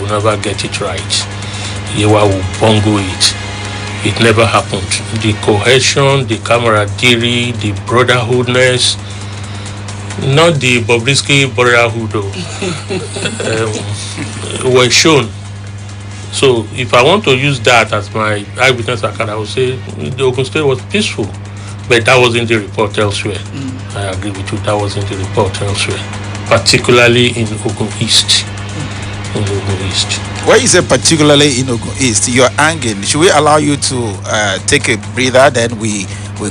will never get it right. Yewa will bungle it. It never happened. The cohesion, the camaraderie, the brotherhoodness, not the Bobrisky brotherhood, were shown. So if I want to use that as my eyewitness account, I would say the Ogun State was peaceful. But that wasn't the report elsewhere. I agree with you, that wasn't the report elsewhere. Particularly in Ogun East. Why is it particularly in Ogun East? You're hanging. Should we allow you to take a breather? Then we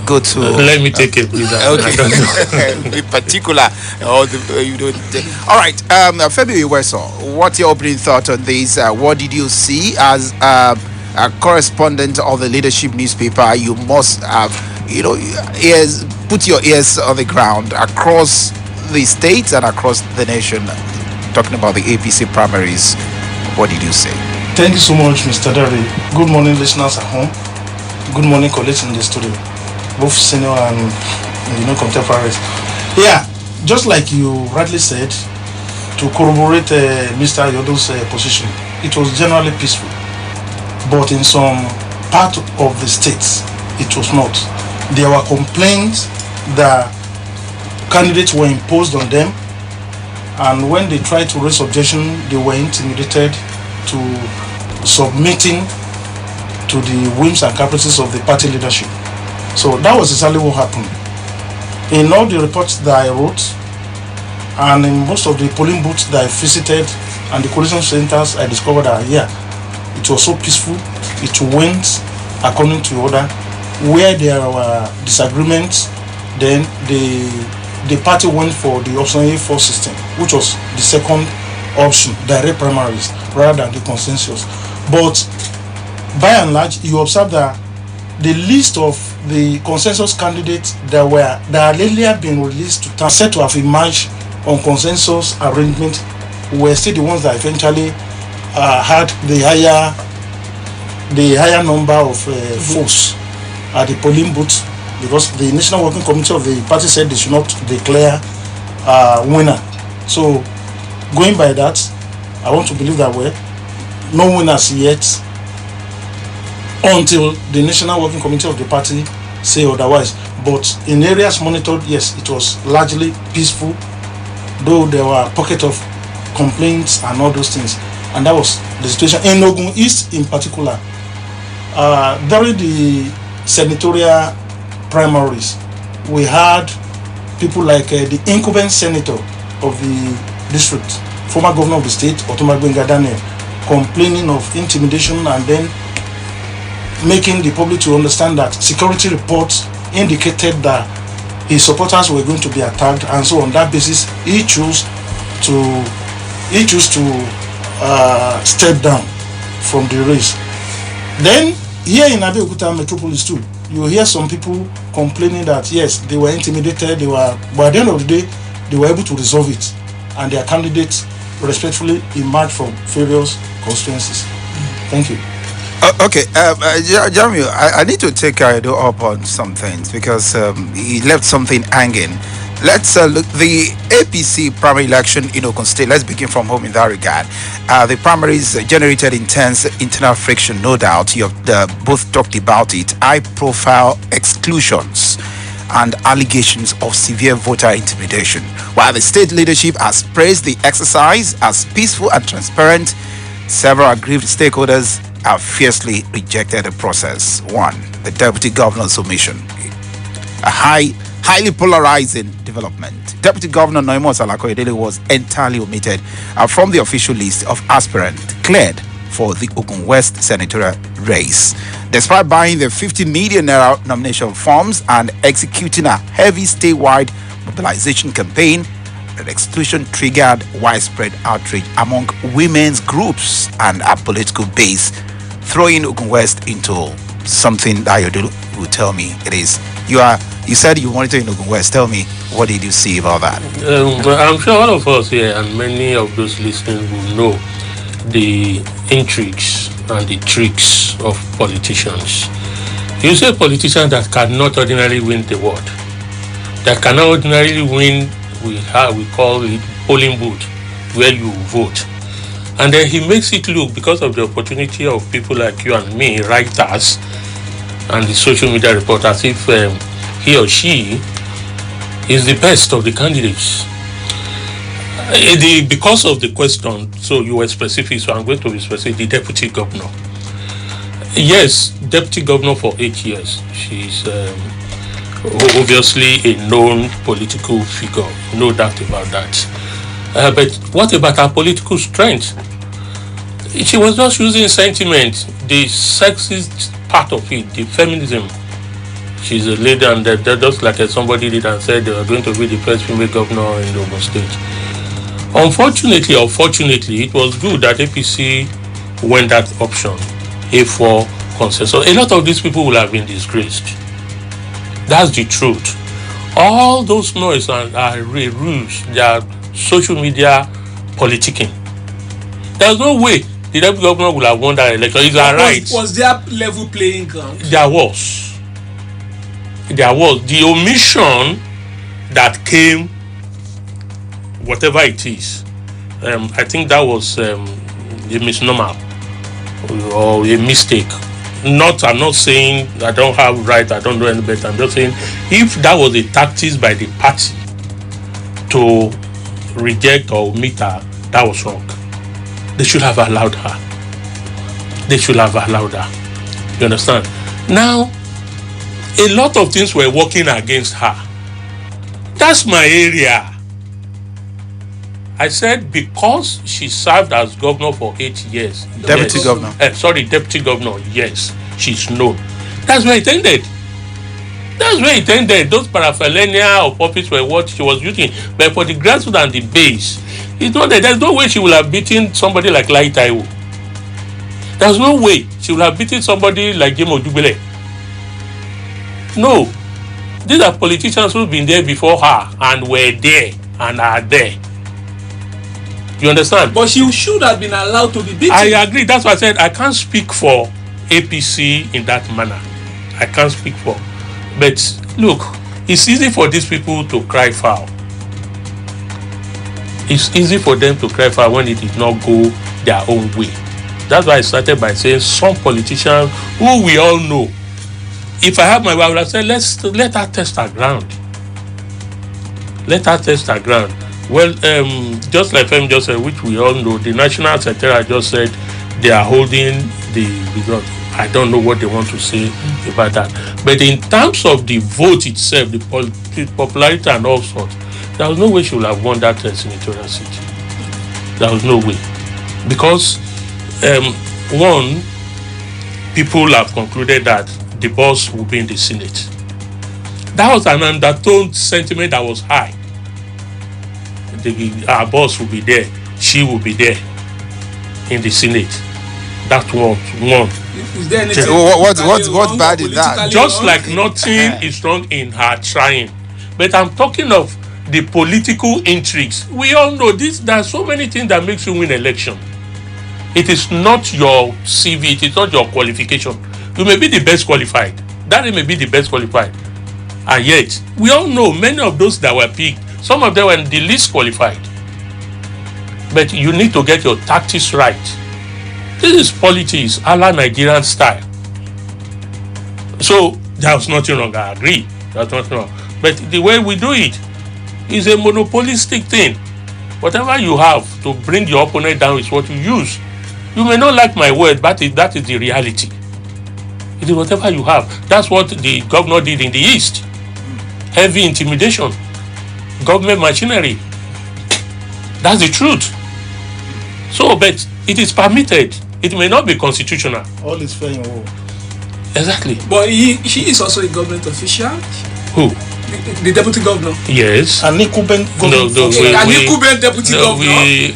go to. Let me take a breather. Okay. Be particular. All right. Femi Iweso, what's your opening thought on this? What did you see as a correspondent of the leadership newspaper? You must have, put your ears on the ground across the states and across the nation. Talking about the APC primaries, what did you say? Thank you so much, Mr. Derry. Good morning, listeners at home. Good morning, colleagues in the studio, both senior and contemporaries. Yeah, just like you rightly said, to corroborate Mr. Yodo's position, it was generally peaceful, but in some part of the states, it was not. There were complaints that candidates were imposed on them, and when they tried to raise objection, they were intimidated to submitting to the whims and caprices of the party leadership. So that was exactly what happened. In all the reports that I wrote, and in most of the polling booths that I visited and the coalition centers, I discovered that, it was so peaceful. It went according to order. Where there were disagreements, then the party went for the option A4 system, which was the second option, direct primaries, rather than the consensus. But by and large, you observe that the list of the consensus candidates that had earlier been released to town, said to have emerged on consensus arrangement, were still the ones that eventually had the higher number of votes at the polling booth, because the National Working Committee of the party said they should not declare winner. So, going by that, I want to believe that no winners yet, until the National Working Committee of the party say otherwise. But in areas monitored, yes, it was largely peaceful, though there were pockets of complaints and all those things. And that was the situation. In Ogun East in particular, during the senatorial primaries, we had people like the incumbent senator of the district, former governor of the state, Otumba Gbenga Daniel, complaining of intimidation and then making the public to understand that security reports indicated that his supporters were going to be attacked, and so on that basis he chose to step down from the race. Then here in Abeokuta metropolis too, you hear some people complaining that yes, they were intimidated, but at the end of the day, they were able to resolve it, and their candidates respectfully emerged from various constituencies. Thank you. Okay, Jeremy, I need to take Kaido up on some things because he left something hanging. Let's look the APC primary election in Ogun State. Let's begin from home in that regard. The primaries generated intense internal friction, no doubt. You have both talked about it. High-profile exclusions and allegations of severe voter intimidation. While the state leadership has praised the exercise as peaceful and transparent, several aggrieved stakeholders have fiercely rejected the process. One, the deputy governor's omission. A highly polarizing development. Deputy Governor Noimo Salakoyedele was entirely omitted from the official list of aspirants declared for the Ogun West senatorial race. Despite buying the 50 million naira nomination forms and executing a heavy statewide mobilization campaign, the exclusion triggered widespread outrage among women's groups and a political base, throwing Ogun West into something that you will tell me it is. You said you wanted to in Ogun West. Tell me, what did you see about that? I'm sure all of us here and many of those listening will know the intrigues and the tricks of politicians. You say politicians that cannot ordinarily win the ward, that cannot ordinarily win, we call it polling booth, where you vote. And then he makes it look, because of the opportunity of people like you and me, writers, and the social media reporters, as if he or she is the best of the candidates. Because of the question, so you were specific, so I'm going to be specific. The deputy governor. Yes, deputy governor for 8 years. She's obviously a known political figure, no doubt about that. But what about her political strength? She was just using sentiment, the sexist part of it, the feminism. She's a lady, and they're just like somebody did and said they were going to be the first female governor in Ogun State. Unfortunately or fortunately, it was good that APC went that option, A4 consensus. A lot of these people will have been disgraced. That's the truth. All those noise are ruse. They are social media politicking. There's no way the deputy governor will have won that election. Is that right? Was there level playing ground? There was. The omission that came, whatever it is. I think that was a misnomer or a mistake. I'm not saying I don't have right, I don't know any better. I'm just saying if that was a tactic by the party to reject or omit her, that was wrong. They should have allowed her. You understand? Now, a lot of things were working against her. That's my area. I said because she served as governor for 8 years. Deputy governor. Deputy governor, yes. She's known. That's where it ended. Those paraphernalia of office were what she was using. But for the grassroots and the base, it's not that there's no way she will have beaten somebody like Lai Taiwo. There's no way she will have beaten somebody like Jemo Dubele. No. These are politicians who've been there before her and were there and are there. You understand? But she should have been allowed to be beaten. I agree. That's why I said I can't speak for APC in that manner. I can't speak for. But look, it's easy for these people to cry foul. It's easy for them to cry foul when it did not go their own way. That's why I started by saying some politicians who we all know. If I have my way, I would have said, let her test her ground. Well, just like Fem just said, which we all know, the National Secretary just said they are holding the result. I don't know what they want to say about that. But in terms of the vote itself, the popularity and all sorts, there was no way she would have won that senatorial seat. There was no way. Because, one, people have concluded that the boss will be in the Senate. That was an undertone sentiment that was high. Our boss will be there. She will be there in the Senate. That's one. Is there anything what's bad in that? Just like nothing is wrong in her trying. But I'm talking of the political intrigues. We all know this. There are so many things that makes you win election. It is not your CV. It is not your qualification. You may be the best qualified. That may be the best qualified. And yet, we all know many of those that were picked, some of them were the least qualified. But you need to get your tactics right. This is politics, a la Nigerian style. So, there's nothing wrong, I agree. There's nothing wrong. But the way we do it is a monopolistic thing. Whatever you have to bring your opponent down is what you use. You may not like my word, but that is the reality. It is whatever you have. That's what the governor did in the East. Heavy intimidation. Government machinery. That's the truth. So, but it is permitted. It may not be constitutional. All is fair in war. Exactly. But she is also a government official. Who? The deputy governor. Yes. And Nikuben No, deputy governor. We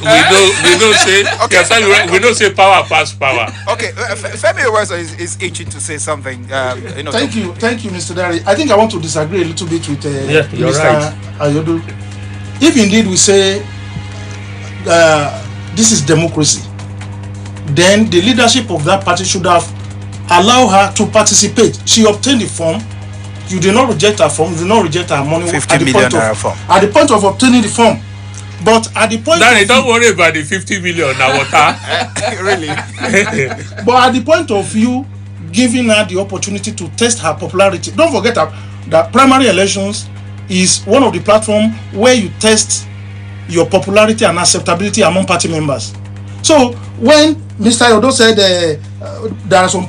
don't say. Okay. We don't say power pass power. Okay, Femi Oweso is itching to say something. Thank you, Mr. Dari. I think I want to disagree a little bit with you're Mr. right. Ayodu. If indeed we say this is democracy, then the leadership of that party should have allowed her to participate. She obtained the form. You did not reject her form. You did not reject her money. 50 million naira form. At the point of obtaining the form, But at the point Danny, don't worry about the 50 million now water. Really? but at the point of you giving her the opportunity to test her popularity, don't forget that primary elections is one of the platforms where you test your popularity and acceptability among party members. So when Mr. Yodo said there are some